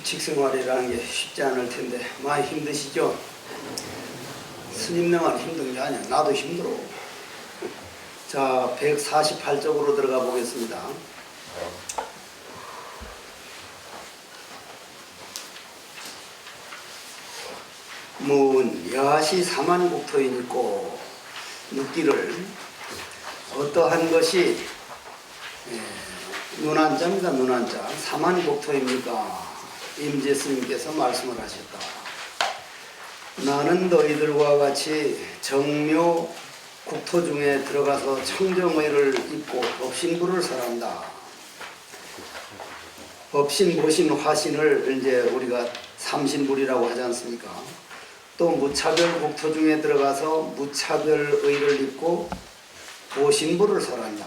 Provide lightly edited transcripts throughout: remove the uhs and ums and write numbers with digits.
직생활이라는 게 쉽지 않을 텐데 많이 힘드시죠? 스님네만 힘든 게 아니야. 나도 힘들어. 자, 148쪽으로 들어가 보겠습니다. 문 여하시 사만국토이니고 묻기를 어떠한 것이 눈한자입니다. 눈한자. 사만국토입니까? 임재스님께서 말씀을 하셨다. 나는 너희들과 같이 정묘 국토 중에 들어가서 청정의를 입고 법신부를 설한다. 법신, 보신, 화신을 이제 우리가 삼신불이라고 하지 않습니까? 또 무차별 국토 중에 들어가서 무차별의를 입고 보신부를 설한다.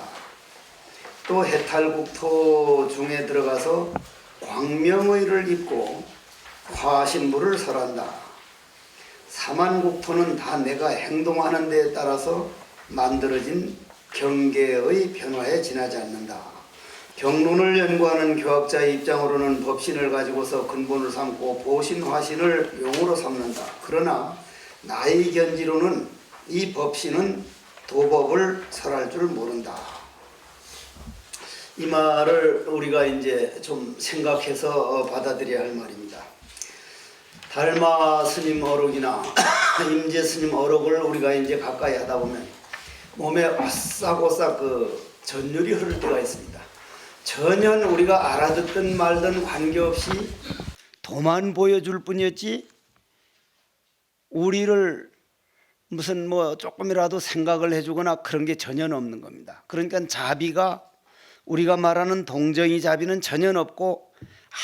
또 해탈국토 중에 들어가서 광명의를 입고 화신부를 설한다. 사만국토는 다 내가 행동하는 데에 따라서 만들어진 경계의 변화에 지나지 않는다. 경론을 연구하는 교학자의 입장으로는 법신을 가지고서 근본을 삼고 보신, 화신을 용으로 삼는다. 그러나 나의 견지로는 이 법신은 도법을 설할 줄 모른다. 이 말을 우리가 이제 좀 생각해서 받아들여야 할 말입니다. 달마 스님 어록이나 임재 스님 어록을 우리가 이제 가까이 하다 보면 몸에 오싹오싹 그 전율이 흐를 때가 있습니다. 전혀 우리가 알아듣든 말든 관계없이 도만 보여줄 뿐이었지 우리를 무슨 뭐 조금이라도 생각을 해주거나 그런 게 전혀 없는 겁니다. 그러니까 자비가 우리가 말하는 동정의 자비는 전혀 없고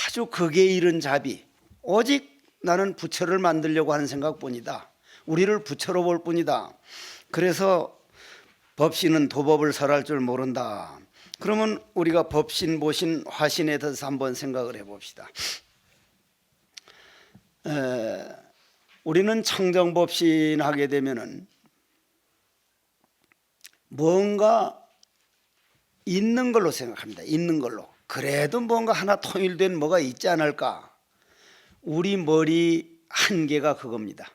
아주 극에 이른 자비, 오직 나는 부처를 만들려고 하는 생각뿐이다. 우리를 부처로 볼 뿐이다. 그래서 법신은 도법을 설할 줄 모른다. 그러면 우리가 법신, 보신, 화신에 대해서 한번 생각을 해봅시다. 우리는 청정법신 하게 되면은 뭔가 있는 걸로 생각합니다. 있는 걸로. 그래도 뭔가 하나 통일된 뭐가 있지 않을까. 우리 머리 한계가 그겁니다.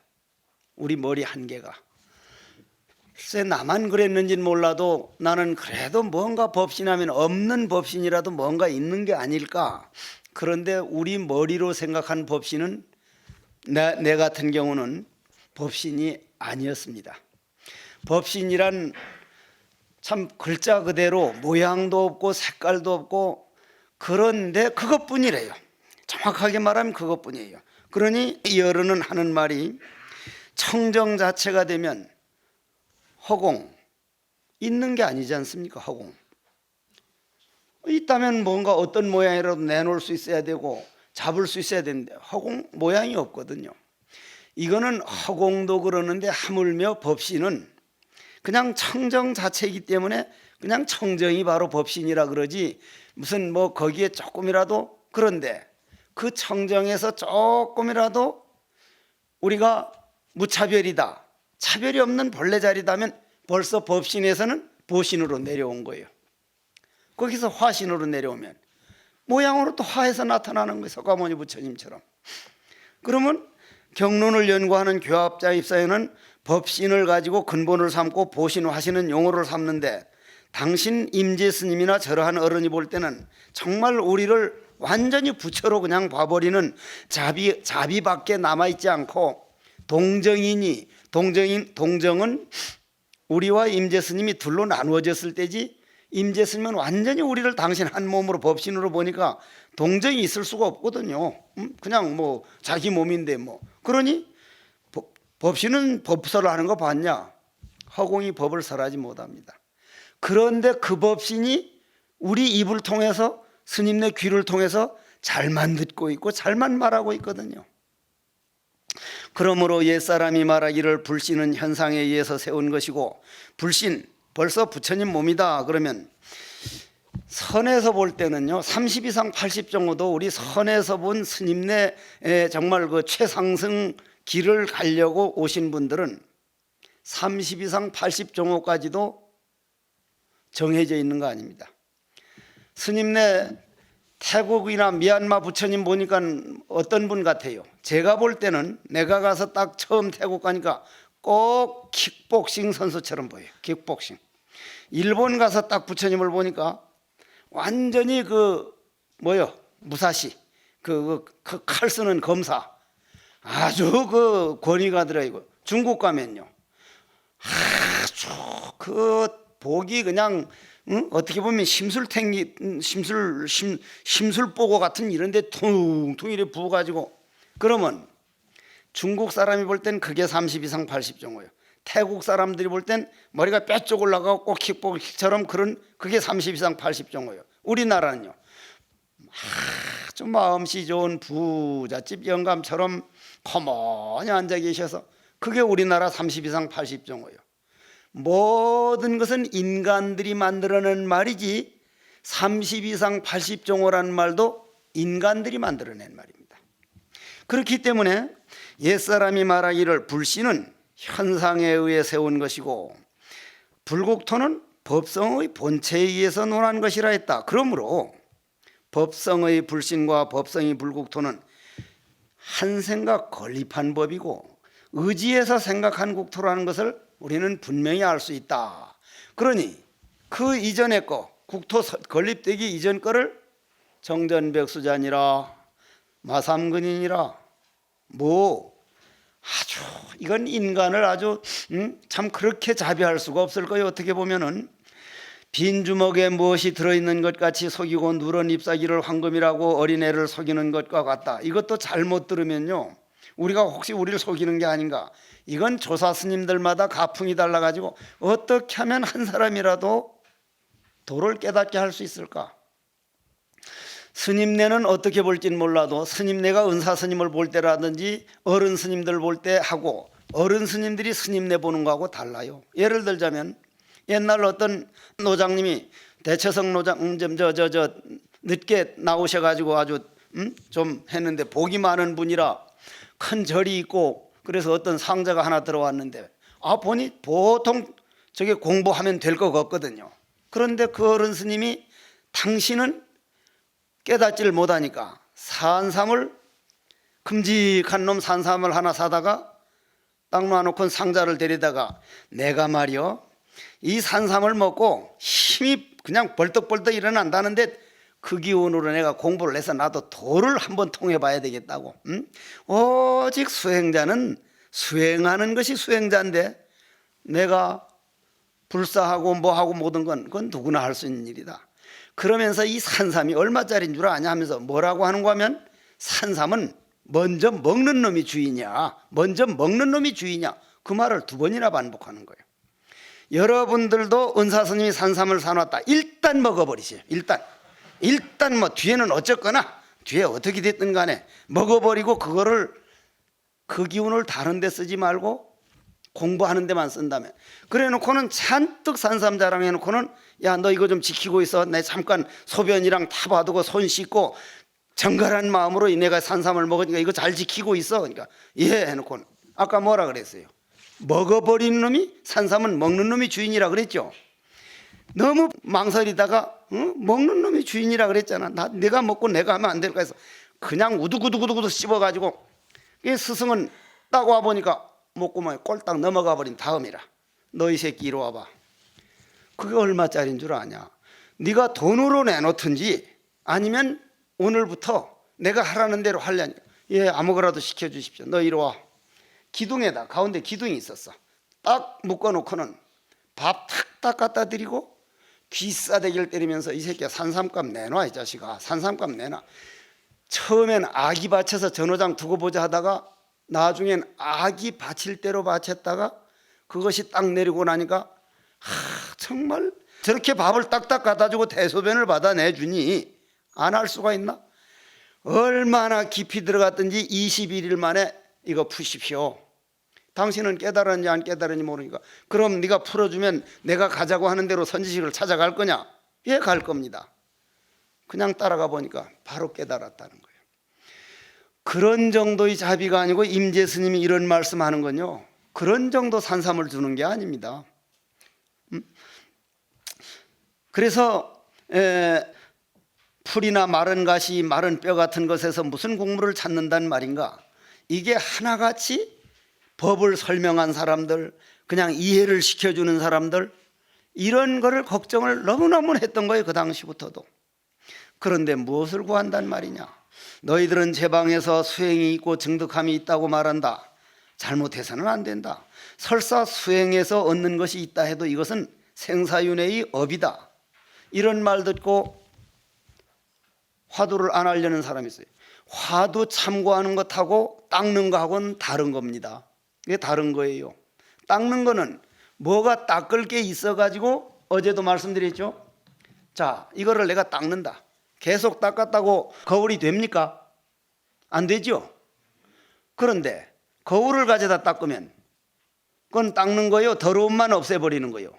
우리 머리 한계가. 글쎄 나만 그랬는지는 몰라도 나는 그래도 뭔가 법신하면 없는 법신이라도 뭔가 있는 게 아닐까. 그런데 우리 머리로 생각한 법신은 내 같은 경우는 법신이 아니었습니다. 법신이란 참 글자 그대로 모양도 없고 색깔도 없고 그런데 그것뿐이래요. 정확하게 말하면 그것뿐이에요. 그러니 여론은 하는 말이 청정 자체가 되면 허공 있는 게 아니지 않습니까? 허공 있다면 뭔가 어떤 모양이라도 내놓을 수 있어야 되고 잡을 수 있어야 되는데 허공 모양이 없거든요. 이거는 허공도 그러는데 하물며 법신은 그냥 청정 자체이기 때문에 그냥 청정이 바로 법신이라 그러지 무슨 뭐 거기에 조금이라도 그런데 그 청정에서 조금이라도 우리가 무차별이다. 차별이 없는 본래 자리다면 벌써 법신에서는 보신으로 내려온 거예요. 거기서 화신으로 내려오면 모양으로 또 화해서 나타나는 거예요. 석가모니 부처님처럼. 그러면 경론을 연구하는 교합자 입사에는 법신을 가지고 근본을 삼고 보신, 화신은 용어를 삼는데 당신 임재 스님이나 저러한 어른이 볼 때는 정말 우리를 완전히 부처로 그냥 봐버리는 자비밖에 남아있지 않고 동정이니 동정은 우리와 임재 스님이 둘로 나누어졌을 때지 임재 스님은 완전히 우리를 당신 한 몸으로 법신으로 보니까 동정이 있을 수가 없거든요. 그냥 뭐 자기 몸인데 뭐 그러니 법신은 법설을 하는 거 봤냐? 허공이 법을 설하지 못합니다. 그런데 그 법신이 우리 입을 통해서 스님네 귀를 통해서 잘만 듣고 있고 잘만 말하고 있거든요. 그러므로 옛사람이 말하기를 불신은 현상에 의해서 세운 것이고 불신 벌써 부처님 몸이다 그러면 선에서 볼 때는요 30 이상 80 정도도 우리 선에서 본 스님네 정말 그 최상승 길을 가려고 오신 분들은 30 이상 80 정도까지도 정해져 있는 거 아닙니다. 스님네 태국이나 미얀마 부처님 보니까 어떤 분 같아요? 제가 볼 때는 내가 가서 딱 처음 태국 가니까 꼭 킥복싱 선수처럼 보여요. 킥복싱. 일본 가서 딱 부처님을 보니까 완전히 무사시 그 칼 쓰는 검사, 아주 그 권위가 들어있고, 중국 가면요 아주 그 복이 그냥 어떻게 보면 심술보고 같은 이런데 퉁퉁 이렇게 부어가지고, 그러면 중국 사람이 볼 땐 그게 30 이상 80 정도예요. 태국 사람들이 볼 땐 머리가 뼈쪽 올라가고 꼭 킥복처럼 그런 그게 30 이상 80 정도예요. 우리나라는요 아주 마음씨 좋은 부잣집 영감처럼 가만히 앉아 계셔서 그게 우리나라 30 이상 80 정도예요. 모든 것은 인간들이 만들어낸 말이지 30 이상 80 정도라는 말도 인간들이 만들어낸 말입니다. 그렇기 때문에 옛사람이 말하기를 불신은 현상에 의해 세운 것이고 불국토는 법성의 본체에 의해서 논한 것이라 했다. 그러므로 법성의 불신과 법성의 불국토는 한 생각 건립한 법이고 의지에서 생각한 국토라는 것을 우리는 분명히 알 수 있다. 그러니 그 이전의 거, 국토 건립되기 이전 거를 정전백수자니라 마삼근이니라 아주 이건 인간을 아주 참 그렇게 자비할 수가 없을 거예요. 어떻게 보면은 빈 주먹에 무엇이 들어있는 것 같이 속이고 누런 잎사귀를 황금이라고 어린애를 속이는 것과 같다. 이것도 잘못 들으면요 우리가 혹시 우리를 속이는 게 아닌가. 이건 조사 스님들마다 가풍이 달라가지고 어떻게 하면 한 사람이라도 도를 깨닫게 할 수 있을까. 스님네는 어떻게 볼진 몰라도 스님네가 은사 스님을 볼 때라든지 어른 스님들 볼 때 하고 어른 스님들이 스님네 보는 거하고 달라요. 예를 들자면 옛날 어떤 노장님이 대처성 노장 늦게 나오셔가지고 아주 좀 했는데 복이 많은 분이라 큰 절이 있고 그래서 어떤 상자가 하나 들어왔는데 보니 보통 저게 공부하면 될 것 같거든요. 그런데 그 어른 스님이 당신은 깨닫지를 못하니까 산삼을 큼직한 놈 산삼을 하나 사다가 딱 놔놓고 상자를 데리다가 내가 말이요 이 산삼을 먹고 힘이 그냥 벌떡벌떡 일어난다는데 그 기운으로 내가 공부를 해서 나도 도를 한번 통해 봐야 되겠다고. 오직 수행자는 수행하는 것이 수행자인데 내가 불사하고 뭐하고 모든 건 그건 누구나 할 수 있는 일이다. 그러면서 이 산삼이 얼마짜리인 줄 아냐 하면서 뭐라고 하는 거 하면 산삼은 먼저 먹는 놈이 주인이야. 먼저 먹는 놈이 주인이야. 그 말을 2번이나 반복하는 거예요. 여러분들도 은사스님이 산삼을 사놨다. 일단 먹어버리세요. 일단 뭐 뒤에는 어쨌거나 뒤에 어떻게 됐든 간에 먹어버리고 그거를 그 기운을 다른 데 쓰지 말고 공부하는 데만 쓴다면 그래 놓고는 잔뜩 산삼 자랑해 놓고는 야 너 이거 좀 지키고 있어. 내 잠깐 소변이랑 다 봐두고 손 씻고 정갈한 마음으로 내가 산삼을 먹으니까 이거 잘 지키고 있어. 그러니까 예 해놓고는 아까 뭐라 그랬어요? 먹어버리는 놈이 산삼은 먹는 놈이 주인이라 그랬죠. 너무 망설이다가 먹는 놈이 주인이라 그랬잖아. 내가 먹고 내가 하면 안 될까 해서 그냥 우두구두구두구 씹어가지고 스승은 딱 와보니까 목구멍에 꼴딱 넘어가 버린 다음이라 너 이 새끼 이리 와봐. 그게 얼마짜리인 줄 아냐. 네가 돈으로 내놓든지 아니면 오늘부터 내가 하라는 대로 하려니까 예 아무거라도 시켜주십시오. 너 이리 와. 기둥에다 가운데 기둥이 있었어. 딱 묶어놓고는 밥 탁탁 갖다 드리고 귀싸대기를 때리면서 이 새끼야 산삼값 내놔. 이 자식아 산삼값 내놔. 처음엔 아기 바쳐서 전호장 두고 보자 하다가 나중엔 아기 바칠 대로 바쳤다가 그것이 딱 내리고 나니까 정말 저렇게 밥을 딱딱 갖다 주고 대소변을 받아내주니 안 할 수가 있나? 얼마나 깊이 들어갔든지 21일 만에 이거 푸십시오. 당신은 깨달았는지 안 깨달았는지 모르니까 그럼 네가 풀어주면 내가 가자고 하는 대로 선지식을 찾아갈 거냐? 예, 갈 겁니다. 그냥 따라가 보니까 바로 깨달았다는 거예요. 그런 정도의 자비가 아니고 임재 스님이 이런 말씀하는 건요 그런 정도 산삼을 주는 게 아닙니다. 그래서 풀이나 마른 가시, 마른 뼈 같은 것에서 무슨 국물을 찾는단 말인가? 이게 하나같이 법을 설명한 사람들, 그냥 이해를 시켜주는 사람들, 이런 거를 걱정을 너무너무 했던 거예요, 그 당시부터도. 그런데 무엇을 구한단 말이냐? 너희들은 제 방에서 수행이 있고 증득함이 있다고 말한다. 잘못해서는 안 된다. 설사 수행에서 얻는 것이 있다 해도 이것은 생사윤회의 업이다. 이런 말 듣고 화두를 안 하려는 사람이 있어요. 화두 참고하는 것하고 닦는 거하고는 다른 겁니다. 이게 다른 거예요. 닦는 거는 뭐가 닦을 게 있어가지고, 어제도 말씀드렸죠. 자, 이거를 내가 닦는다. 계속 닦았다고 거울이 됩니까? 안 되죠. 그런데 거울을 가져다 닦으면 그건 닦는 거예요, 더러움만 없애버리는 거예요?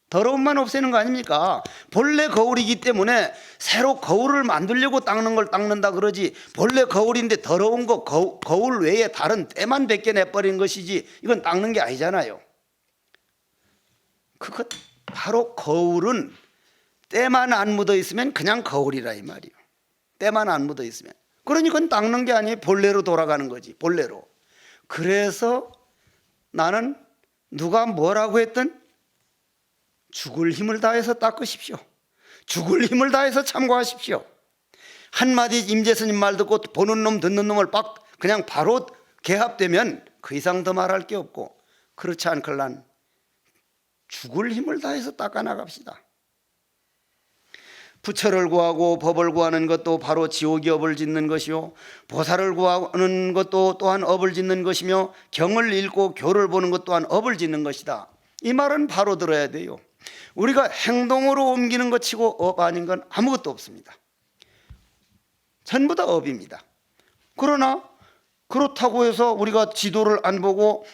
더러움만 없애는 거 아닙니까? 본래 거울이기 때문에 새로 거울을 만들려고 닦는 걸 닦는다 그러지, 본래 거울인데 더러운 거 거울 외에 다른 때만 벗겨내버린 것이지 이건 닦는 게 아니잖아요. 그것 바로 거울은 때만 안 묻어 있으면 그냥 거울이라 이 말이에요. 때만 안 묻어 있으면. 그러니 그건 닦는 게 아니에요. 본래로 돌아가는 거지, 본래로. 그래서 나는 누가 뭐라고 했든 죽을 힘을 다해서 닦으십시오. 죽을 힘을 다해서 참고하십시오. 한마디 임재스님 말 듣고 보는 놈 듣는 놈을 그냥 바로 개합되면 그 이상 더 말할 게 없고, 그렇지 않걸란 죽을 힘을 다해서 닦아 나갑시다. 부처를 구하고 법을 구하는 것도 바로 지옥이 업을 짓는 것이요, 보살을 구하는 것도 또한 업을 짓는 것이며, 경을 읽고 교를 보는 것 또한 업을 짓는 것이다. 이 말은 바로 들어야 돼요. 우리가 행동으로 옮기는 것 치고 업 아닌 건 아무것도 없습니다. 전부 다 업입니다. 그러나 그렇다고 해서 우리가 지도를 안 보고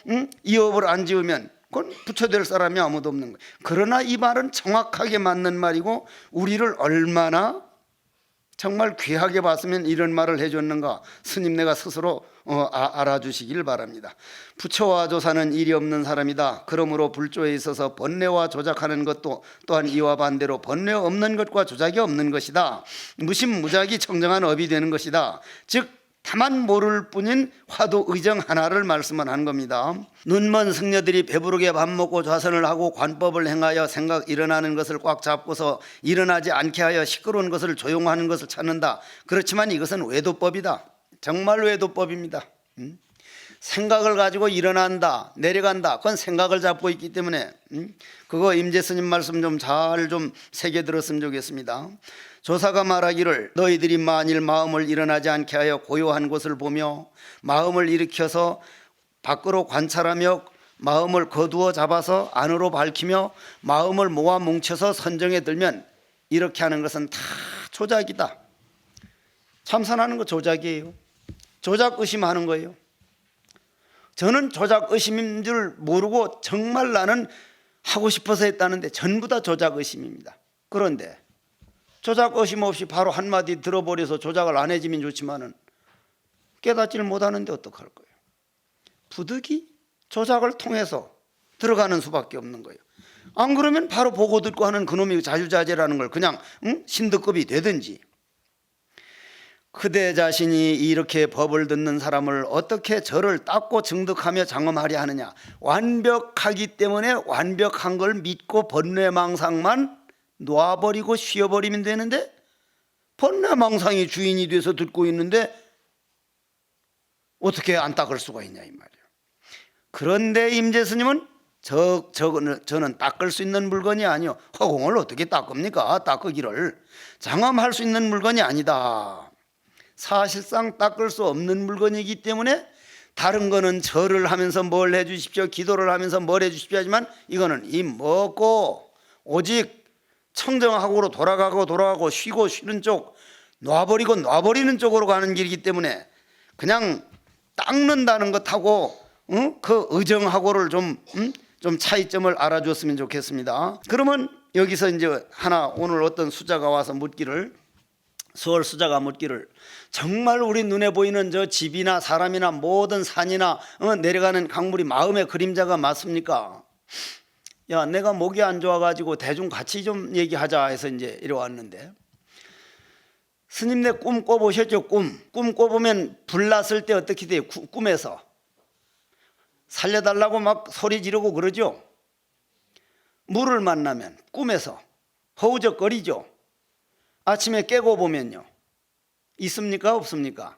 이 업을 안 지으면 그건 부처될 사람이 아무도 없는 거예요. 그러나 이 말은 정확하게 맞는 말이고, 우리를 얼마나 정말 귀하게 봤으면 이런 말을 해줬는가, 스님네가 스스로 알아주시길 바랍니다. 부처와 조사는 일이 없는 사람이다. 그러므로 불조에 있어서 번뇌와 조작하는 것도 또한 이와 반대로 번뇌 없는 것과 조작이 없는 것이다. 무심무작이 청정한 업이 되는 것이다. 즉 다만 모를 뿐인 화두 의정 하나를 말씀을 한 겁니다. 눈먼 승려들이 배부르게 밥 먹고 좌선을 하고 관법을 행하여 생각 일어나는 것을 꽉 잡고서 일어나지 않게 하여 시끄러운 것을 조용하는 것을 찾는다. 그렇지만 이것은 외도법이다. 정말 외도법입니다. 생각을 가지고 일어난다, 내려간다, 그건 생각을 잡고 있기 때문에 그거 임재스님 말씀 좀 잘 좀 새겨 들었으면 좋겠습니다. 조사가 말하기를 너희들이 만일 마음을 일어나지 않게 하여 고요한 곳을 보며 마음을 일으켜서 밖으로 관찰하며 마음을 거두어 잡아서 안으로 밝히며 마음을 모아 뭉쳐서 선정에 들면 이렇게 하는 것은 다 조작이다. 참선하는 거 조작이에요. 조작 의심하는 거예요. 저는 조작 의심인 줄 모르고 정말 나는 하고 싶어서 했다는데 전부 다 조작 의심입니다. 그런데 조작 의심 없이 바로 한마디 들어버려서 조작을 안 해지면 좋지만은 깨닫지를 못하는데 어떡할 거예요? 부득이 조작을 통해서 들어가는 수밖에 없는 거예요. 안 그러면 바로 보고 듣고 하는 그놈이 자주자재라는 걸 그냥 신득급이 되든지. 그대 자신이 이렇게 법을 듣는 사람을 어떻게 저를 닦고 증득하며 장엄하려 하느냐. 완벽하기 때문에 완벽한 걸 믿고 번뇌망상만 놔버리고 쉬어버리면 되는데, 번뇌망상이 주인이 돼서 듣고 있는데 어떻게 안 닦을 수가 있냐 이 말이에요. 그런데 임재스님은 저는 닦을 수 있는 물건이 아니요, 허공을 어떻게 닦습니까? 닦기를 장엄할 수 있는 물건이 아니다. 사실상 닦을 수 없는 물건이기 때문에 다른 거는 절을 하면서 뭘 해주십시오, 기도를 하면서 뭘 해주십시오 하지만 이거는 입 먹고 오직 청정하고로 돌아가고 쉬고 쉬는 쪽, 놔버리고 놔버리는 쪽으로 가는 길이기 때문에 그냥 닦는다는 것하고 그 의정하고를 좀 차이점을 알아줬으면 좋겠습니다. 그러면 여기서 이제 하나, 오늘 어떤 수자가 와서 묻기를, 수월 수자가 묻기를, 정말 우리 눈에 보이는 저 집이나 사람이나 모든 산이나 내려가는 강물이 마음의 그림자가 맞습니까? 야, 내가 목이 안 좋아가지고 대중 같이 좀 얘기하자 해서 이제 이리 왔는데, 스님네 꿈 꿔보셨죠? 꿈 꿔보면 불났을 때 어떻게 돼요? 꿈에서 살려달라고 막 소리 지르고 그러죠. 물을 만나면 꿈에서 허우적거리죠. 아침에 깨고 보면요, 있습니까? 없습니까?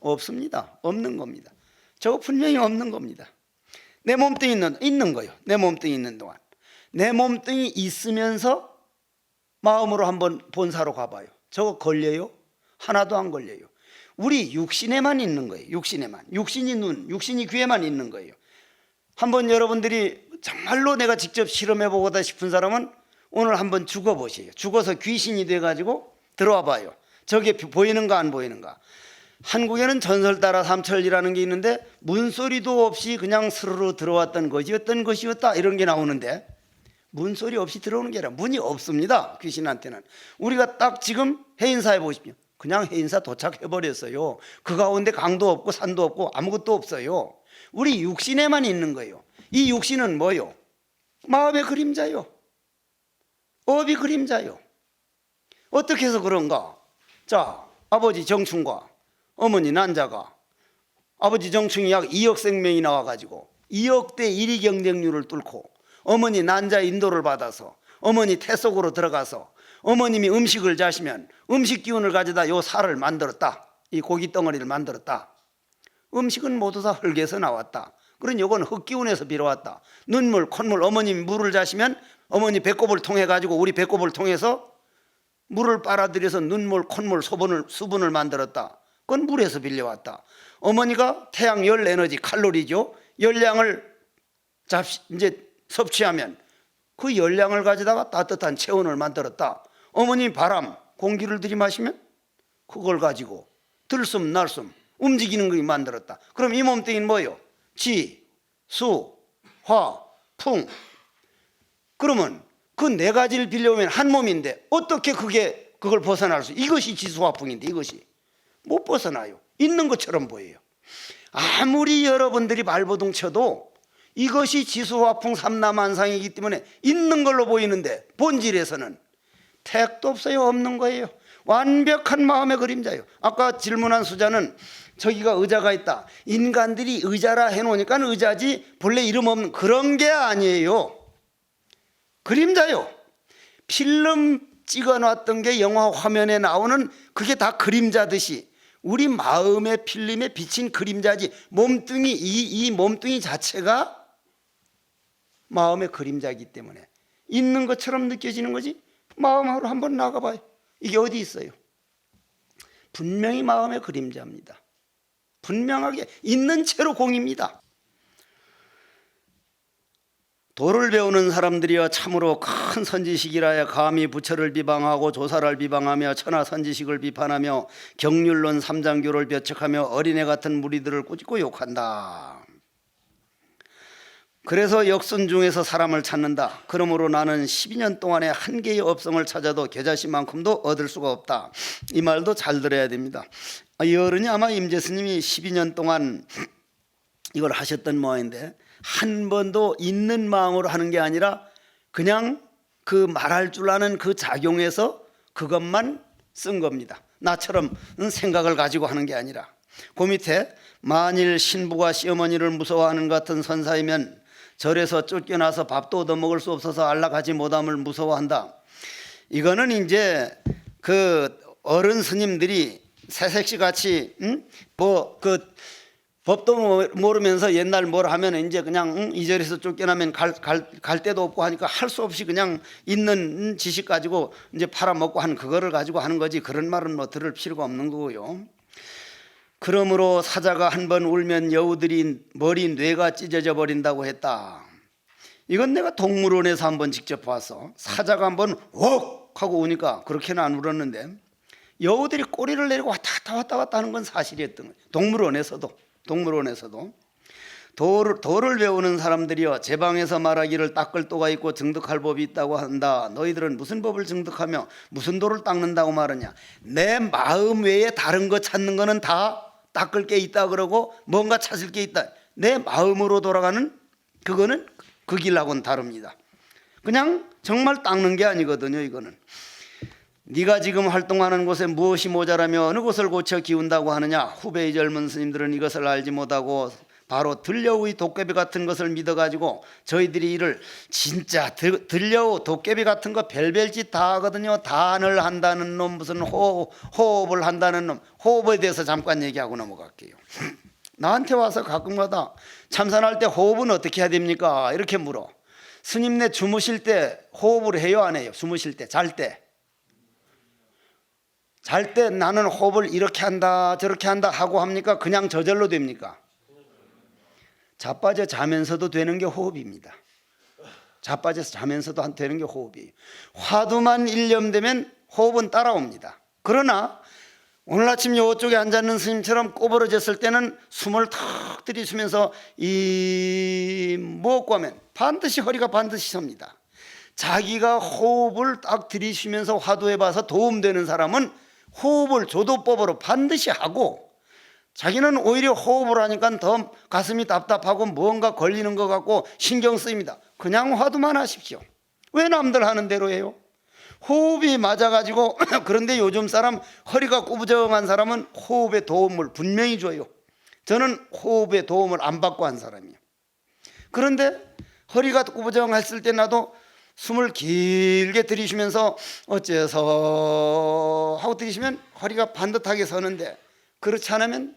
없습니다. 없는 겁니다. 저거 분명히 없는 겁니다. 내 몸뚱이 있는 거예요. 내 몸뚱이 있는 동안. 내 몸뚱이 있으면서 마음으로 한번 본사로 가봐요. 저거 걸려요? 하나도 안 걸려요. 우리 육신에만 있는 거예요. 육신에만. 육신이 눈, 육신이 귀에만 있는 거예요. 한번 여러분들이 정말로 내가 직접 실험해보고다 싶은 사람은 오늘 한번 죽어보세요. 죽어서 귀신이 돼가지고 들어와 봐요. 저게 보이는가 안 보이는가. 한국에는 전설 따라 삼천리라는 게 있는데 문소리도 없이 그냥 스르르 들어왔던 것이었다 이런 게 나오는데, 문소리 없이 들어오는 게 아니라 문이 없습니다. 귀신한테는. 우리가 딱 지금 해인사에 보십시오. 그냥 해인사 도착해버렸어요. 그 가운데 강도 없고 산도 없고 아무것도 없어요. 우리 육신에만 있는 거예요. 이 육신은 뭐요? 마음의 그림자요. 업이 그림자요. 어떻게 해서 그런가? 자, 아버지 정충과 어머니 난자가, 아버지 정충이 약 2억 생명이 나와가지고 2억 대 1위 경쟁률을 뚫고 어머니 난자 인도를 받아서 어머니 태 속으로 들어가서 어머님이 음식을 자시면 음식 기운을 가져다 요 살을 만들었다. 이 고기 덩어리를 만들었다. 음식은 모두 다 흙에서 나왔다. 그런 요건 흙기운에서 빌어왔다. 눈물, 콧물, 어머님이 물을 자시면 어머니 배꼽을 통해 가지고 우리 배꼽을 통해서 물을 빨아들여서 눈물, 콧물, 수분을 만들었다. 그건 물에서 빌려왔다. 어머니가 태양 열 에너지, 칼로리죠. 열량을 이제 섭취하면 그 열량을 가져다가 따뜻한 체온을 만들었다. 어머니 바람, 공기를 들이마시면 그걸 가지고 들숨, 날숨, 움직이는 거 만들었다. 그럼 이 몸뚱이는 뭐예요? 지, 수, 화, 풍. 그러면 그 네 가지를 빌려오면 한 몸인데 어떻게 그걸 벗어날 수? 이것이 지수화풍인데 이것이 못 벗어나요. 있는 것처럼 보여요. 아무리 여러분들이 발버둥 쳐도 이것이 지수화풍 삼라만상이기 때문에 있는 걸로 보이는데 본질에서는 택도 없어요. 없는 거예요. 완벽한 마음의 그림자예요. 아까 질문한 수자는 저기가 의자가 있다. 인간들이 의자라 해놓으니까 의자지 본래 이름 없는 그런 게 아니에요. 그림자요. 필름 찍어놨던 게 영화 화면에 나오는 그게 다 그림자듯이 우리 마음의 필름에 비친 그림자지, 몸뚱이, 이 몸뚱이 자체가 마음의 그림자이기 때문에 있는 것처럼 느껴지는 거지. 마음으로 한번 나가봐요. 이게 어디 있어요? 분명히 마음의 그림자입니다. 분명하게 있는 채로 공입니다. 도를 배우는 사람들이여 참으로 큰 선지식이라야 감히 부처를 비방하고 조사를 비방하며 천하 선지식을 비판하며 경륜론 삼장교를 배척하며 어린애 같은 무리들을 꾸짖고 욕한다. 그래서 역선 중에서 사람을 찾는다. 그러므로 나는 12년 동안에 한 개의 업성을 찾아도 겨자씨만큼도 얻을 수가 없다. 이 말도 잘 들어야 됩니다. 이 어른이 아마 임재스님이 12년 동안 이걸 하셨던 모양인데 한 번도 있는 마음으로 하는 게 아니라 그냥 그 말할 줄 아는 그 작용에서 그것만 쓴 겁니다. 나처럼 생각을 가지고 하는 게 아니라. 그 밑에 만일 신부가 시어머니를 무서워하는 같은 선사이면 절에서 쫓겨나서 밥도 얻어먹을 수 없어서 안락하지 못함을 무서워한다. 이거는 이제 그 어른 스님들이 새색시 같이 법도 모르면서 옛날 뭘 하면 이제 그냥 이 절에서 쫓겨나면 갈 데도 없고 하니까 할 수 없이 그냥 있는 지식 가지고 이제 팔아먹고 하는 그거를 가지고 하는 거지, 그런 말은 뭐 들을 필요가 없는 거고요. 그러므로 사자가 한 번 울면 여우들이 머리 뇌가 찢어져 버린다고 했다. 이건 내가 동물원에서 한번 직접 봐서 사자가 한번 웍 하고 우니까 그렇게는 안 울었는데 여우들이 꼬리를 내리고 왔다 갔다 하는 건 사실이었던 거예요. 동물원에서도 도를 배우는 사람들이여 제 방에서 말하기를 닦을 도가 있고 증득할 법이 있다고 한다. 너희들은 무슨 법을 증득하며 무슨 도를 닦는다고 말하냐. 내 마음 외에 다른 거 찾는 거는 다 닦을 게 있다 그러고 뭔가 찾을 게 있다. 내 마음으로 돌아가는 그거는 그 길하고는 다릅니다. 그냥 정말 닦는 게 아니거든요. 이거는 네가 지금 활동하는 곳에 무엇이 모자라며 어느 곳을 고쳐 기운다고 하느냐. 후배의 젊은 스님들은 이것을 알지 못하고 바로 들려의 도깨비 같은 것을 믿어가지고 저희들이 이를 진짜 들려의 도깨비 같은 거 별별 짓 다 하거든요. 단을 한다는 놈, 무슨 호흡을 한다는 놈. 호흡에 대해서 잠깐 얘기하고 넘어갈게요. 나한테 와서 가끔가다 참선할 때 호흡은 어떻게 해야 됩니까? 이렇게 물어. 스님네 주무실 때 호흡을 해요, 안 해요? 주무실 때, 잘 때. 잘 때 나는 호흡을 이렇게 한다 저렇게 한다 하고 합니까? 그냥 저절로 됩니까? 자빠져 자면서도 되는 게 호흡입니다. 자빠져서 자면서도 되는 게 호흡이에요. 화두만 일념되면 호흡은 따라옵니다. 그러나 오늘 아침 이쪽에 앉아있는 스님처럼 꼬부러졌을 때는 숨을 탁 들이쉬면서 이 무엇고 하면 반드시 허리가 반드시 섭니다. 자기가 호흡을 딱 들이쉬면서 화두해봐서 도움되는 사람은 호흡을 조도법으로 반드시 하고, 자기는 오히려 호흡을 하니까 더 가슴이 답답하고 뭔가 걸리는 것 같고 신경 쓰입니다. 그냥 화두만 하십시오. 왜 남들 하는 대로 해요? 호흡이 맞아가지고 그런데 요즘 사람 허리가 꾸부정한 사람은 호흡의 도움을 분명히 줘요. 저는 호흡의 도움을 안 받고 한 사람이에요. 그런데 허리가 꾸부정했을 때 나도 숨을 길게 들이쉬면서 어째서 하고 들이쉬면 허리가 반듯하게 서는데, 그렇지 않으면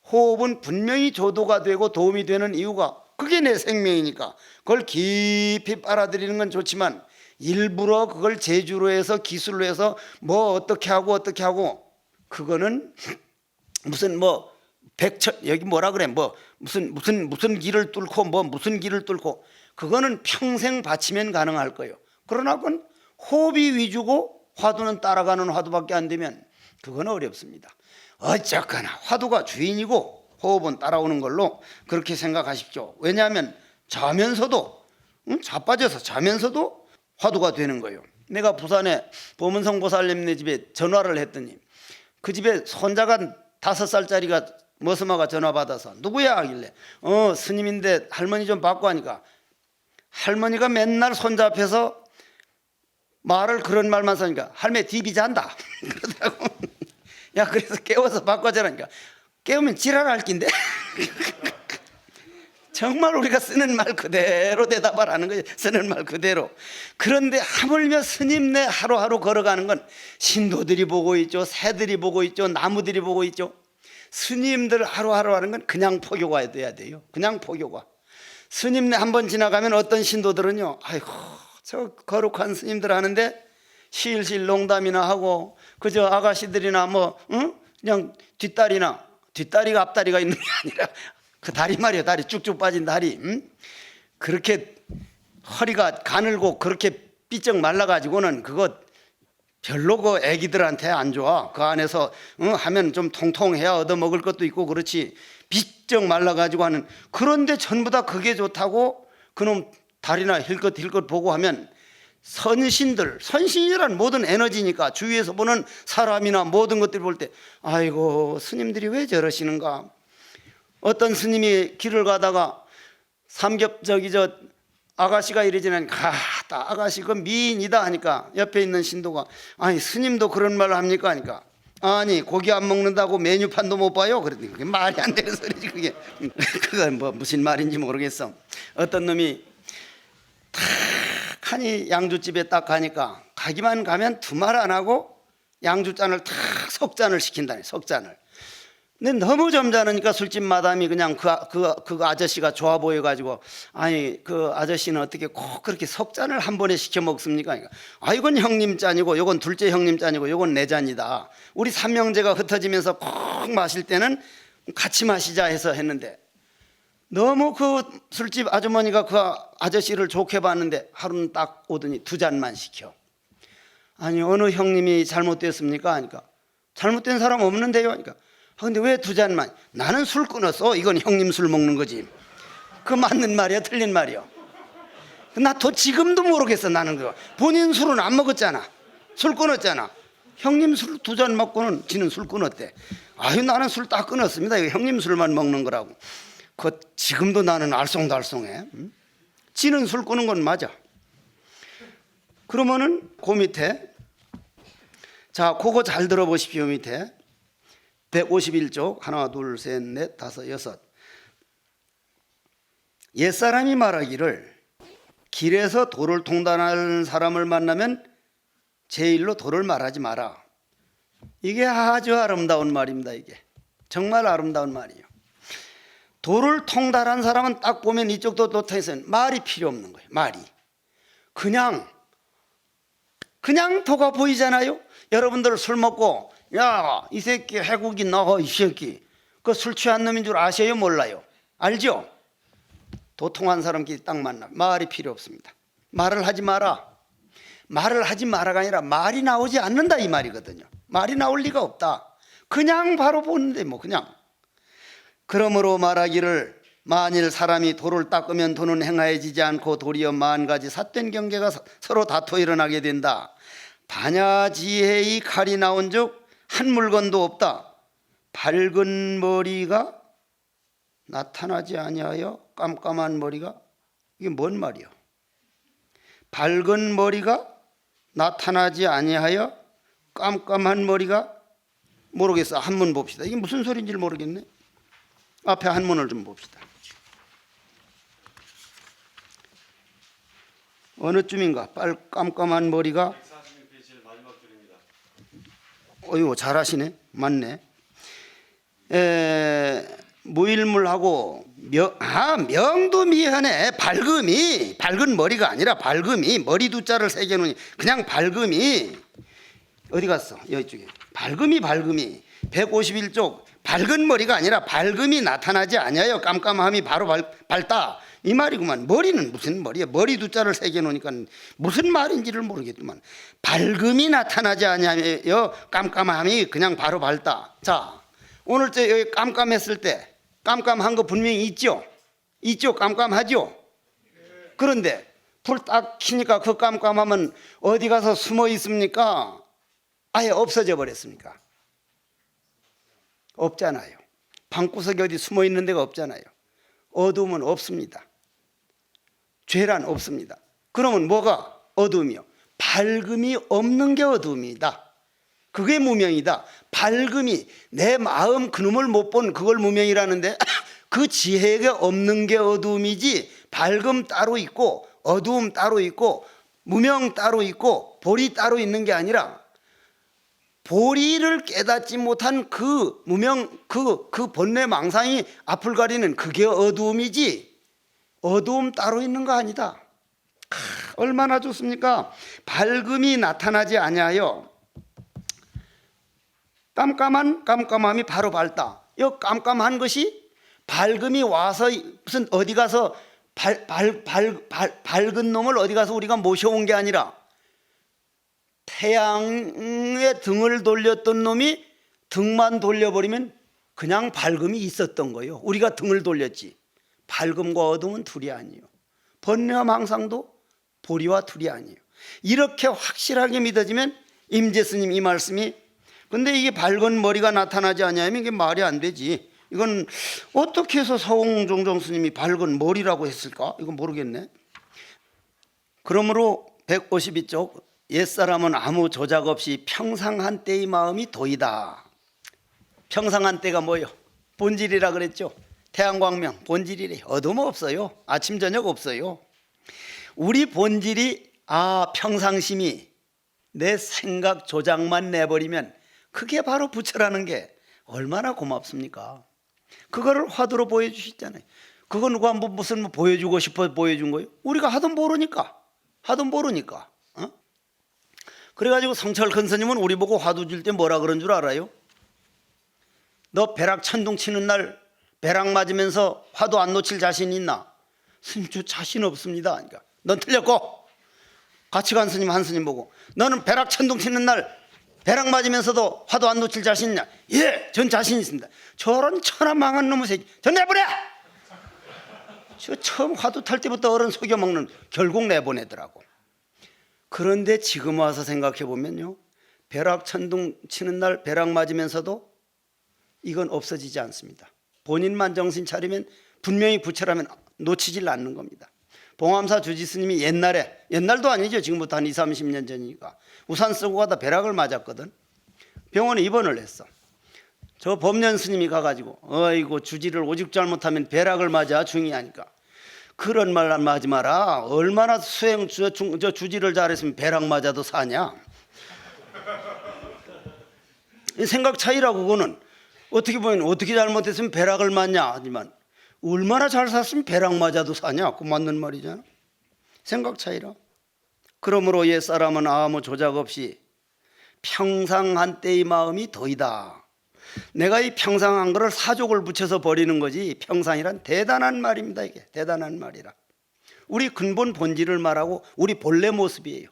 호흡은 분명히 조도가 되고 도움이 되는 이유가 그게 내 생명이니까 그걸 깊이 빨아들이는 건 좋지만 일부러 그걸 재주로 해서 기술로 해서 뭐 어떻게 하고 그거는 무슨 뭐 여기 뭐라 그래 뭐 무슨 길을 뚫고 뭐 무슨 길을 뚫고 그거는 평생 바치면 가능할 거예요. 그러나 그건 호흡이 위주고 화두는 따라가는 화두밖에 안 되면 그건 어렵습니다. 어쨌거나 화두가 주인이고 호흡은 따라오는 걸로 그렇게 생각하십시오. 왜냐하면 자면서도 자빠져서 자면서도 화두가 되는 거예요. 내가 부산에 보문성 보살님네 집에 전화를 했더니 그 집에 손자가 5살짜리가 머스마가 전화 받아서 누구야 하길래 스님인데 할머니 좀 받고 하니까 할머니가 맨날 손자 앞에서 말을 그런 말만 쓰니까 할머니 디비 잔다 그러더라고. 야 그래서 깨워서 바꿔주라니까 깨우면 지랄할 낀데 정말 우리가 쓰는 말 그대로 대답을 하는 거예요. 쓰는 말 그대로. 그런데 하물며 스님네 하루하루 걸어가는 건 신도들이 보고 있죠, 새들이 보고 있죠, 나무들이 보고 있죠. 스님들 하루하루 하는 건 그냥 포교가 돼야 돼요. 그냥 포교가. 스님네 한번 지나가면 어떤 신도들은요, 아이고 저 거룩한 스님들 하는데 실실 농담이나 하고 그저 아가씨들이나 뭐 그냥 뒷다리가 앞다리가 있는 게 아니라 그 다리 말이에요. 다리 쭉쭉 빠진 다리. 그렇게 허리가 가늘고 그렇게 삐쩍 말라가지고는 그거 별로 그 애기들한테 안 좋아. 그 안에서 하면 좀 통통해야 얻어먹을 것도 있고 그렇지. 삐쩍 말라가지고 하는. 그런데 전부 다 그게 좋다고 그놈 다리나 힐끗 보고 하면 선신이란 모든 에너지니까 주위에서 보는 사람이나 모든 것들 볼 때 아이고 스님들이 왜 저러시는가. 어떤 스님이 길을 가다가 저 아가씨가 이러지니까 아가씨 그 미인이다 하니까 옆에 있는 신도가 아니 스님도 그런 말을 합니까 하니까 아니 고기 안 먹는다고 메뉴판도 못 봐요. 그랬더니 그게 말이 안 되는 소리지 그게. 그건 뭐 무슨 말인지 모르겠어. 어떤 놈이 탁하니 양주집에 딱 가니까 가기만 가면 두말 안 하고 양주잔을 탁 석잔을 시킨다니. 석잔을. 근데 너무 점잖으니까 술집 마담이 그냥 그 아저씨가 좋아 보여가지고 아니 그 아저씨는 어떻게 꼭 그렇게 석잔을 한 번에 시켜 먹습니까? 그러니까 아 이건 형님 잔이고 요건 둘째 형님 잔이고 요건 내 잔이다. 우리 삼형제가 흩어지면서 꼭 마실 때는 같이 마시자 해서 했는데 너무 그 술집 아주머니가 그 아저씨를 좋게 봤는데 하루는 딱 오더니 2잔만 시켜. 아니 어느 형님이 잘못됐습니까? 하니까 잘못된 사람 없는데요. 그러니까 근데 왜 2잔만? 나는 술 끊었어. 이건 형님 술 먹는 거지. 그 맞는 말이야 틀린 말이야. 나 또 지금도 모르겠어. 나는 그거 본인 술은 안 먹었잖아. 술 끊었잖아. 형님 술 2잔 먹고는 지는 술 끊었대. 아유 나는 술 딱 끊었습니다. 이거 형님 술만 먹는 거라고. 그 지금도 나는 알쏭달쏭해. 지는 술 끊은 건 맞아. 그러면은 그 밑에 자, 그거 잘 들어보십시오. 밑에 151쪽 하나 둘 셋 넷 다섯 여섯. 옛사람이 말하기를 길에서 도를 통단하는 사람을 만나면 제일로 도를 말하지 마라. 이게 아주 아름다운 말입니다. 이게 정말 아름다운 말이에요. 도를 통달한 사람은 딱 보면 이쪽도 도통에서는 말이 필요 없는 거예요. 말이 그냥 도가 보이잖아요. 여러분들 술 먹고 야, 이 새끼 해국이 너 이 새끼 그 술 취한 놈인 줄 아셔요? 몰라요? 알죠? 도통한 사람끼리 딱 만나 말이 필요 없습니다. 말을 하지 마라. 말을 하지 마라가 아니라 말이 나오지 않는다 이 말이거든요. 말이 나올 리가 없다. 그냥 바로 보는데 뭐 그냥. 그러므로 말하기를 만일 사람이 돌을 닦으면 도는 행하여지지 않고 도리어 만가지 삿된 경계가 서로 다투어 일어나게 된다. 반야지혜의 칼이 나온 즉 한 물건도 없다. 밝은 머리가 나타나지 아니하여 깜깜한 머리가, 이게 뭔 말이요? 밝은 머리가 나타나지 아니하여 깜깜한 머리가, 모르겠어. 한문 봅시다. 이게 무슨 소리인지 모르겠네. 앞에 한문을 좀 봅시다. 어느 쯤인가? 깜깜한 머리가, 146페이지 마지막 줄입니다. 어이구 잘하시네. 맞네. 무일물하고 명도 미현에 밝음이, 밝은 머리가 아니라 밝음이, 머리 두 자를 새겨놓으니 그냥 밝음이 어디 갔어? 여기쪽에 밝음이 151쪽 밝은 머리가 아니라 밝음이 나타나지 아니하여 깜깜함이 바로 밝다 이 말이구만. 머리는 무슨 머리야? 머리 두 자를 새겨놓으니까 무슨 말인지를 모르겠지만 밝음이 나타나지 아니하여 깜깜함이 그냥 바로 밝다. 자, 오늘 저 여기 깜깜했을 때 깜깜한 거 분명히 있죠? 있죠? 깜깜하죠? 그런데 불 딱 켜니까 그 깜깜함은 어디 가서 숨어 있습니까? 아예 없어져 버렸습니까? 없잖아요. 방구석에 어디 숨어 있는 데가 없잖아요. 어두움은 없습니다. 죄란 없습니다. 그러면 뭐가 어두움이요? 밝음이 없는 게 어두움이다. 그게 무명이다. 밝음이, 내 마음 그놈을 못 본 그걸 무명이라는데 그 지혜가 없는 게 어두움이지, 밝음 따로 있고 어두움 따로 있고 무명 따로 있고 보리 따로 있는 게 아니라 보리를 깨닫지 못한 그 무명, 그 본래 망상이 앞을 가리는 그게 어두움이지 어두움 따로 있는 거 아니다. 얼마나 좋습니까? 밝음이 나타나지 아니하여 깜깜함이 바로 밝다. 이 깜깜한 것이 밝음이 와서 무슨 어디 가서 밝은 놈을 어디 가서 우리가 모셔온 게 아니라 태양의 등을 돌렸던 놈이 등만 돌려버리면 그냥 밝음이 있었던 거예요. 우리가 등을 돌렸지. 밝음과 어둠은 둘이 아니에요. 번뇌와 망상도 보리와 둘이 아니에요. 이렇게 확실하게 믿어지면 임재스님 이 말씀이, 근데 이게 밝은 머리가 나타나지 않냐면 이게 말이 안 되지. 이건 어떻게 해서 서홍종종 스님이 밝은 머리라고 했을까? 이건 모르겠네. 그러므로 152쪽 옛사람은 아무 조작 없이 평상한 때의 마음이 도이다. 평상한 때가 뭐예요? 본질이라 그랬죠. 태양광명 본질이래. 어둠 없어요. 아침 저녁 없어요. 우리 본질이 평상심이 내 생각 조작만 내버리면 그게 바로 부처라는 게 얼마나 고맙습니까? 그거를 화두로 보여주셨잖아요. 그거 누가 무슨 보여주고 싶어 보여준 거예요? 우리가 하도 모르니까. 어? 그래가지고 성철 큰 스님은 우리 보고 화두 줄 때 뭐라 그런 줄 알아요? 너 벼락 천둥 치는 날 벼락 맞으면서 화두 안 놓칠 자신 있나? 스님 저 자신 없습니다. 그러니까 넌 틀렸고, 같이 간 스님 한 스님 보고 너는 벼락 천둥 치는 날 벼락 맞으면서도 화두 안 놓칠 자신 있냐? 예, 전 자신 있습니다. 저런 천하망한 놈의 새끼 전 내보내! 저 처음 화두 탈 때부터 어른 속여먹는, 결국 내보내더라고. 그런데 지금 와서 생각해 보면요, 벼락 천둥 치는 날 벼락 맞으면서도 이건 없어지지 않습니다. 본인만 정신 차리면 분명히 부처라면 놓치질 않는 겁니다. 봉암사 주지스님이 옛날도 아니죠. 지금부터 한 20, 30년 전이니까 우산 쓰고 가다 벼락을 맞았거든. 병원에 입원을 했어. 저 법년 스님이 가가지고 어이구 주지를 오직 잘못하면 배락을 맞아 중이하니까 그런 말 하지 마라. 얼마나 저 주지를 잘했으면 배락 맞아도 사냐. 이 생각 차이라고. 그거는 어떻게 보면 어떻게 잘못했으면 배락을 맞냐 하지만 얼마나 잘 샀으면 배락 맞아도 사냐. 그 맞는 말이잖아. 생각 차이라. 그러므로 옛사람은 아무 조작 없이 평상 한때의 마음이 더이다. 내가 이 평상한 거를 사족을 붙여서 버리는 거지, 평상이란 대단한 말입니다. 이게 대단한 말이라. 우리 근본 본질을 말하고 우리 본래 모습이에요.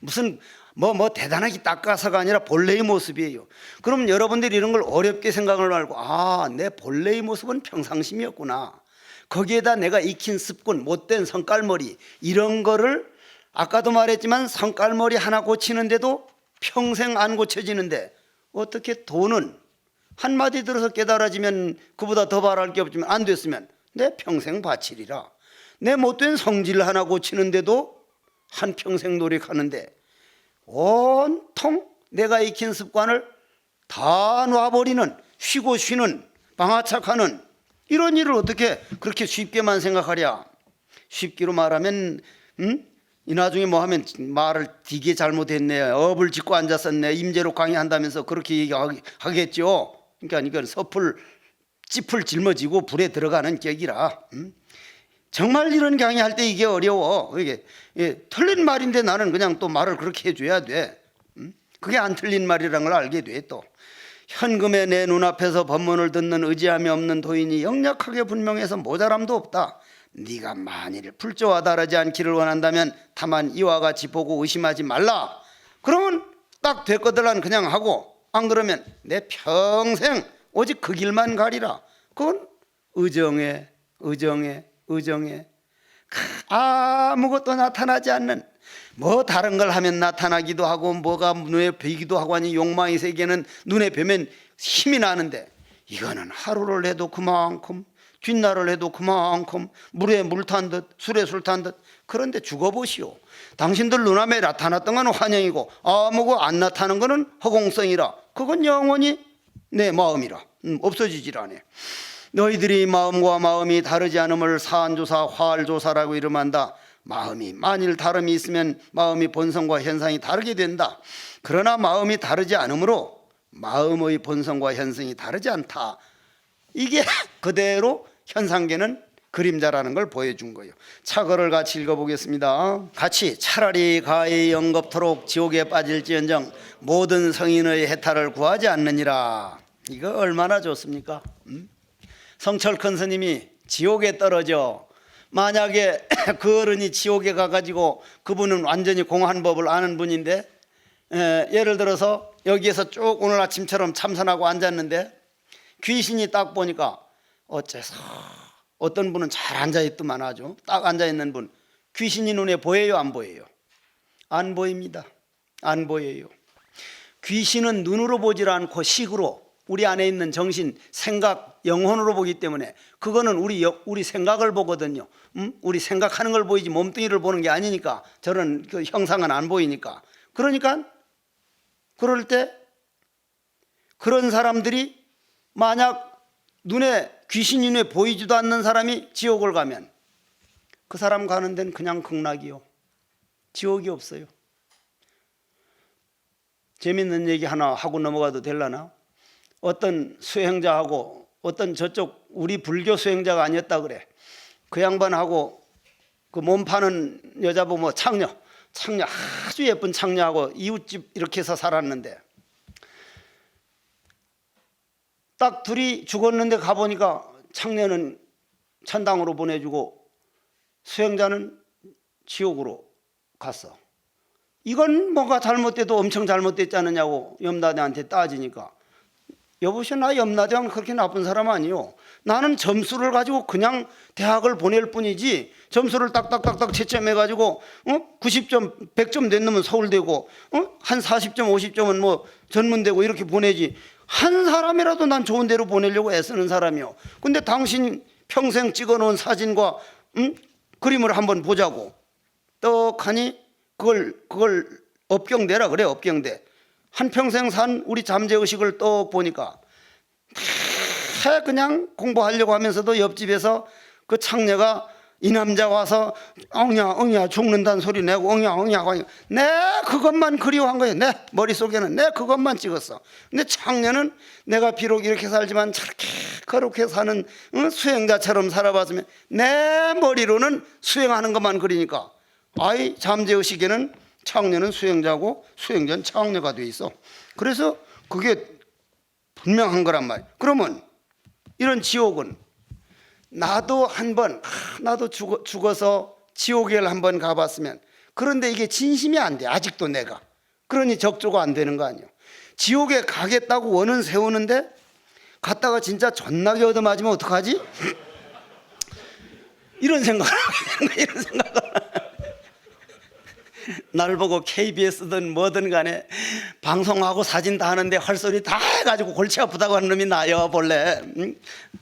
무슨 뭐 대단하게 닦아서가 아니라 본래의 모습이에요. 그럼 여러분들이 이런 걸 어렵게 생각을 말고 내 본래의 모습은 평상심이었구나. 거기에다 내가 익힌 습관, 못된 성깔머리 이런 거를 아까도 말했지만 성깔머리 하나 고치는데도 평생 안 고쳐지는데 어떻게 돈은 한마디 들어서 깨달아지면 그보다 더 바랄 게 없지만 안 됐으면 내 평생 바치리라. 내 못된 성질 하나 고치는데도 한평생 노력하는데 온통 내가 익힌 습관을 다 놔버리는, 쉬고 쉬는, 방아착하는 이런 일을 어떻게 그렇게 쉽게만 생각하랴. 쉽기로 말하면 이 나중에 뭐 하면 말을 되게 잘못했네, 업을 짓고 앉았었네, 임재로 강의한다면서 그렇게 얘기하겠죠. 그러니까 이건 섣을 찌풀 짊어지고 불에 들어가는 격이라. 정말 이런 강의할 때 이게 어려워. 이게 틀린 말인데 나는 그냥 또 말을 그렇게 해줘야 돼. 그게 안 틀린 말이라는 걸 알게 돼. 또 현금에 내 눈앞에서 법문을 듣는 의지함이 없는 도인이 역력하게 분명해서 모자람도 없다. 네가 만일 불조와 다르지 않기를 원한다면 다만 이와 같이 보고 의심하지 말라. 그러면 딱 됐거들란 그냥 하고, 안 그러면 내 평생 오직 그 길만 가리라. 그건 의정에 아무것도 나타나지 않는, 뭐 다른 걸 하면 나타나기도 하고 뭐가 눈에 보이기도 하고 하니 욕망의 세계는 눈에 뵈면 힘이 나는데 이거는 하루를 해도 그만큼, 뒷날을 해도 그만큼, 물에 물 탄 듯 술에 술 탄 듯. 그런데 죽어보시오. 당신들 눈앞에 나타났던 건 환영이고 아무거 안 나타나는 거는 허공성이라. 그건 영원히 내 마음이라. 없어지질 않아. 너희들이 마음과 마음이 다르지 않음을 사안조사, 화알조사라고 이름한다. 마음이 만일 다름이 있으면 마음이 본성과 현상이 다르게 된다. 그러나 마음이 다르지 않으므로 마음의 본성과 현상이 다르지 않다. 이게 그대로 현상계는 그림자라는 걸 보여준 거예요. 차거를 같이 읽어보겠습니다. 같이 차라리 가히 영겁토록 지옥에 빠질지언정 모든 성인의 해탈을 구하지 않느니라. 이거 얼마나 좋습니까? 성철 큰 스님이 지옥에 떨어져, 만약에 그 어른이 지옥에 가가지고, 그분은 완전히 공한 법을 아는 분인데 예를 들어서 여기에서 쭉 오늘 아침처럼 참선하고 앉았는데 귀신이 딱 보니까 어째서 어떤 분은 잘 앉아있더만 아주 딱 앉아있는 분, 귀신이 눈에 보여요 안 보여요? 안 보입니다. 안 보여요. 귀신은 눈으로 보질 않고 식으로, 우리 안에 있는 정신, 생각, 영혼으로 보기 때문에 그거는 우리 생각을 보거든요. 우리 생각하는 걸 보이지 몸뚱이를 보는 게 아니니까 저런 그 형상은 안 보이니까. 그러니까 그럴 때 그런 사람들이 만약 눈에 귀신이 눈에 보이지도 않는 사람이 지옥을 가면 그 사람 가는 데는 그냥 극락이요. 지옥이 없어요. 재밌는 얘기 하나 하고 넘어가도 될라나? 어떤 수행자하고 어떤 저쪽 우리 불교 수행자가 아니었다 그래. 그 양반하고 그 몸 파는 여자분 뭐 창녀 아주 예쁜 창녀하고 이웃집 이렇게 해서 살았는데 딱 둘이 죽었는데 가보니까 창녀는 천당으로 보내주고 수행자는 지옥으로 갔어. 이건 뭐가 잘못돼도 엄청 잘못됐지 않느냐고 염라대한테 따지니까, 여보시오, 나 염라대왕 그렇게 나쁜 사람 아니요. 나는 점수를 가지고 그냥 대학을 보낼 뿐이지, 점수를 딱딱딱딱 채점해가지고 90점 100점 냈으면 서울대고 한 40점 50점은 뭐 전문대고 이렇게 보내지, 한 사람이라도 난 좋은 데로 보내려고 애쓰는 사람이요. 근데 당신 평생 찍어놓은 사진과 그림을 한번 보자고 떡하니 그걸 업경대라 그래. 업경대. 한평생 산 우리 잠재의식을 떡 보니까 다 그냥 공부하려고 하면서도 옆집에서 그 창녀가 이 남자 와서 엉야 죽는다는 소리 내고 엉야 내 그것만 그리워한 거예요. 내 머릿속에는 내 그것만 찍었어. 근데 창녀는 내가 비록 이렇게 살지만 저렇게 거룩해 사는 수행자처럼 살아봤으면 내 머리로는 수행하는 것만 그리니까 아이 잠재의식에는 창녀는 수행자고 수행자는 창녀가 돼 있어. 그래서 그게 분명한 거란 말이에요. 그러면 이런 지옥은 나도 나도 죽어서 지옥에 한번 가봤으면, 그런데 이게 진심이 안 돼 아직도 내가. 그러니 적조가 안 되는 거 아니에요. 지옥에 가겠다고 원은 세우는데 갔다가 진짜 존나게 얻어맞으면 어떡하지? 이런 생각을 이런 생각을 날 보고 KBS든 뭐든 간에 방송하고 사진 다 하는데 헐소리 다 해가지고 골치 아프다고 하는 놈이 나요 본래.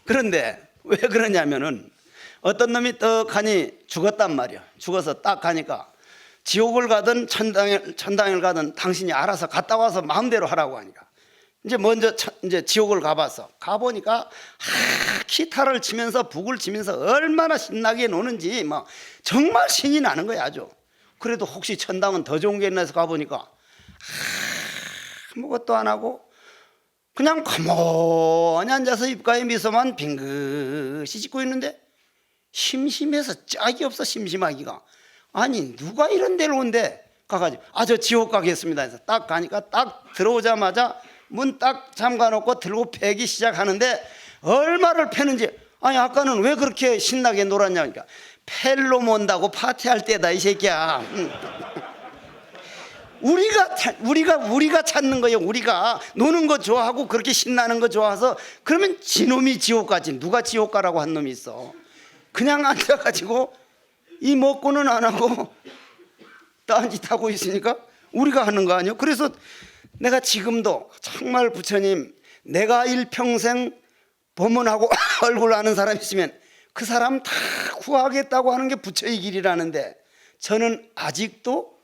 그런데 왜 그러냐면은 어떤 놈이 떡하니 죽었단 말이야. 죽어서 딱 가니까 지옥을 가든 천당을 가든 당신이 알아서 갔다 와서 마음대로 하라고 하니까 이제 먼저 이제 지옥을 가보니까 기타를 치면서 북을 치면서 얼마나 신나게 노는지 막 정말 신이 나는 거야 아주. 그래도 혹시 천당은 더 좋은 게 있나 해서 가보니까 아무것도 안 하고 그냥 가만히 앉아서 입가에 미소만 빙긋이 짓고 있는데 심심해서 짝이 없어. 심심하기가. 아니 누가 이런 데로 온대. 가가지고 저 지옥 가겠습니다 해서 딱 가니까 딱 들어오자마자 문 딱 잠가놓고 들고 패기 시작하는데 얼마를 패는지. 아니 아까는 왜 그렇게 신나게 놀았냐 그러니까 펠로 mon다고 파티할 때다 이 새끼야. 우리가 찾는 거예요. 우리가 노는 거 좋아하고 그렇게 신나는 거 좋아해서. 그러면 지놈이 지옥 가지. 누가 지옥 가라고 한 놈이 있어. 그냥 앉아가지고 이 먹고는 안 하고 딴짓하고 있으니까 우리가 하는 거 아니에요. 그래서 내가 지금도 정말 부처님, 내가 일평생 법문하고 얼굴 아는 사람 있으면 그 사람 다 구하겠다고 하는 게 부처의 길이라는데, 저는 아직도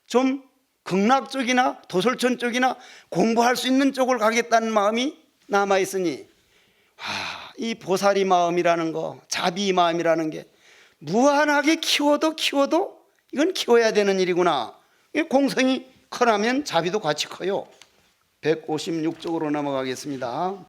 좀 극락 쪽이나 도솔천 쪽이나 공부할 수 있는 쪽을 가겠다는 마음이 남아있으니, 이 보살이 마음이라는 거, 자비 마음이라는 게 무한하게 키워도 이건 키워야 되는 일이구나. 공성이 커나면 자비도 같이 커요. 156쪽으로 넘어가겠습니다.